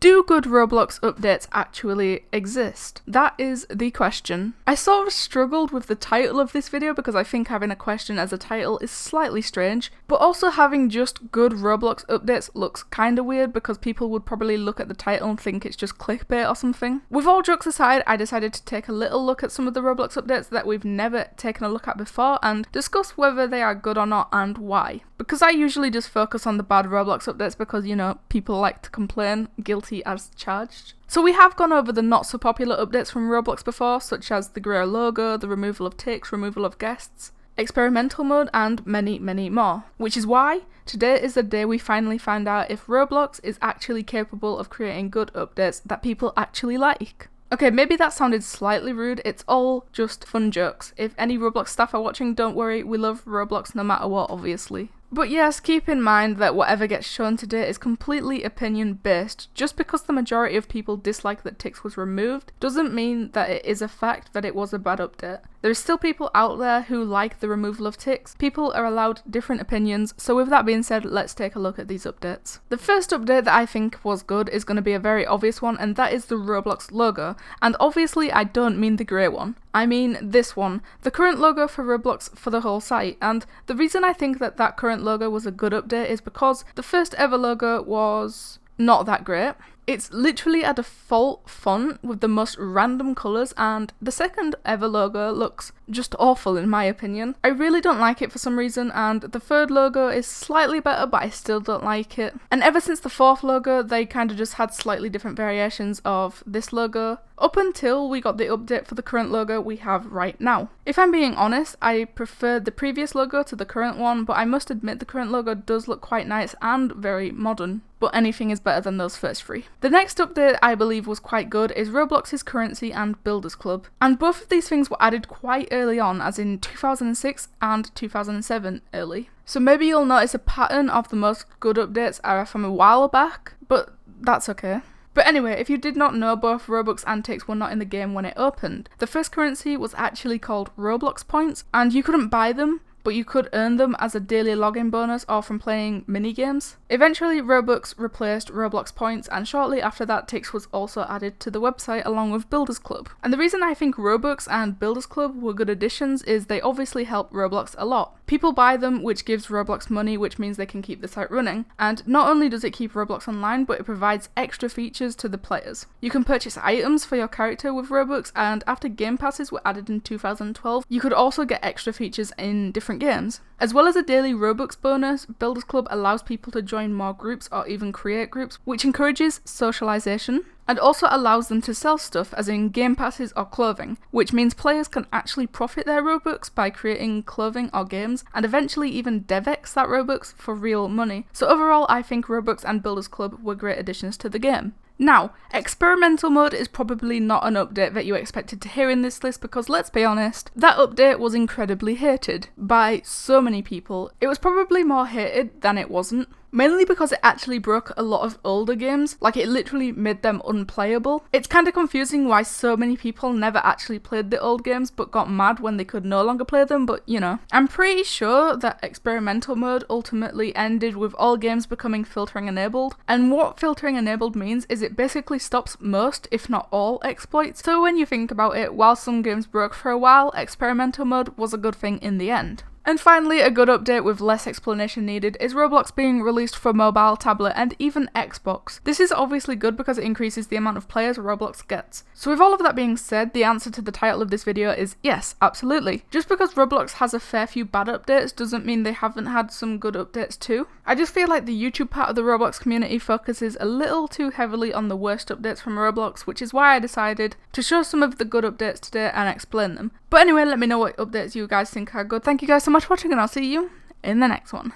Do good Roblox updates actually exist? That is the question. I sort of struggled with the title of this video because I think having a question as a title is slightly strange, but also having just good Roblox updates looks kinda weird because people would probably look at the title and think it's just clickbait or something. With all jokes aside, I decided to take a little look at some of the Roblox updates that we've never taken a look at before and discuss whether they are good or not and why. Because I usually just focus on the bad Roblox updates because, you know, people like to complain, guilty as charged. So we have gone over the not so popular updates from Roblox before, such as the grey logo, the removal of ticks, removal of guests, experimental mode, and many, many more. Which is why today is the day we finally find out if Roblox is actually capable of creating good updates that people actually like. Okay, maybe that sounded slightly rude, it's all just fun jokes. If any Roblox staff are watching, don't worry, we love Roblox no matter what, obviously. But yes, keep in mind that whatever gets shown today is completely opinion based. Just because the majority of people dislike that ticks was removed doesn't mean that it is a fact that it was a bad update. There are still people out there who like the removal of ticks. People are allowed different opinions, so with that being said, let's take a look at these updates. The first update that I think was good is going to be a very obvious one, and that is the Roblox logo. And obviously I don't mean the grey one. I mean this one, the current logo for Roblox for the whole site, and the reason I think that that current logo was a good update is because the first ever logo was not that great. It's literally a default font with the most random colours, and the second ever logo looks just awful in my opinion. I really don't like it for some reason, and the third logo is slightly better but I still don't like it. And ever since the fourth logo they kind of just had slightly different variations of this logo, up until we got the update for the current logo we have right now. If I'm being honest, I preferred the previous logo to the current one, but I must admit the current logo does look quite nice and very modern. But anything is better than those first three. The next update I believe was quite good is Roblox's currency and Builders Club. And both of these things were added quite early on, as in 2006 and 2007 early. So maybe you'll notice a pattern of the most good updates are from a while back, but that's okay. But anyway, if you did not know, both Robux and ticks were not in the game when it opened. The first currency was actually called Roblox points, and you couldn't buy them, but you could earn them as a daily login bonus or from playing mini-games. Eventually Robux replaced Roblox points, and shortly after that ticks was also added to the website along with Builders Club. And the reason I think Robux and Builders Club were good additions is they obviously help Roblox a lot. People buy them, which gives Roblox money, which means they can keep the site running. And not only does it keep Roblox online, but it provides extra features to the players. You can purchase items for your character with Robux, and after game passes were added in 2012, you could also get extra features in different games. As well as a daily Robux bonus, Builders Club allows people to join more groups or even create groups, which encourages socialization, and also allows them to sell stuff as in game passes or clothing, which means players can actually profit their Robux by creating clothing or games, and eventually even DevX that Robux for real money. So overall I think Robux and Builders Club were great additions to the game. Now, experimental mode is probably not an update that you expected to hear in this list because let's be honest, that update was incredibly hated by so many people. It was probably more hated than it wasn't. Mainly because it actually broke a lot of older games, like it literally made them unplayable. It's kind of confusing why so many people never actually played the old games but got mad when they could no longer play them, but you know. I'm pretty sure that experimental mode ultimately ended with all games becoming filtering enabled, and what filtering enabled means is it basically stops most, if not all, exploits. So when you think about it, while some games broke for a while, experimental mode was a good thing in the end. And finally, a good update with less explanation needed is Roblox being released for mobile, tablet, and even Xbox. This is obviously good because it increases the amount of players Roblox gets. So with all of that being said, the answer to the title of this video is yes, absolutely. Just because Roblox has a fair few bad updates doesn't mean they haven't had some good updates too. I just feel like the YouTube part of the Roblox community focuses a little too heavily on the worst updates from Roblox, which is why I decided to show some of the good updates today and explain them. But anyway, let me know what updates you guys think are good. Thank you guys so much for watching, and I'll see you in the next one.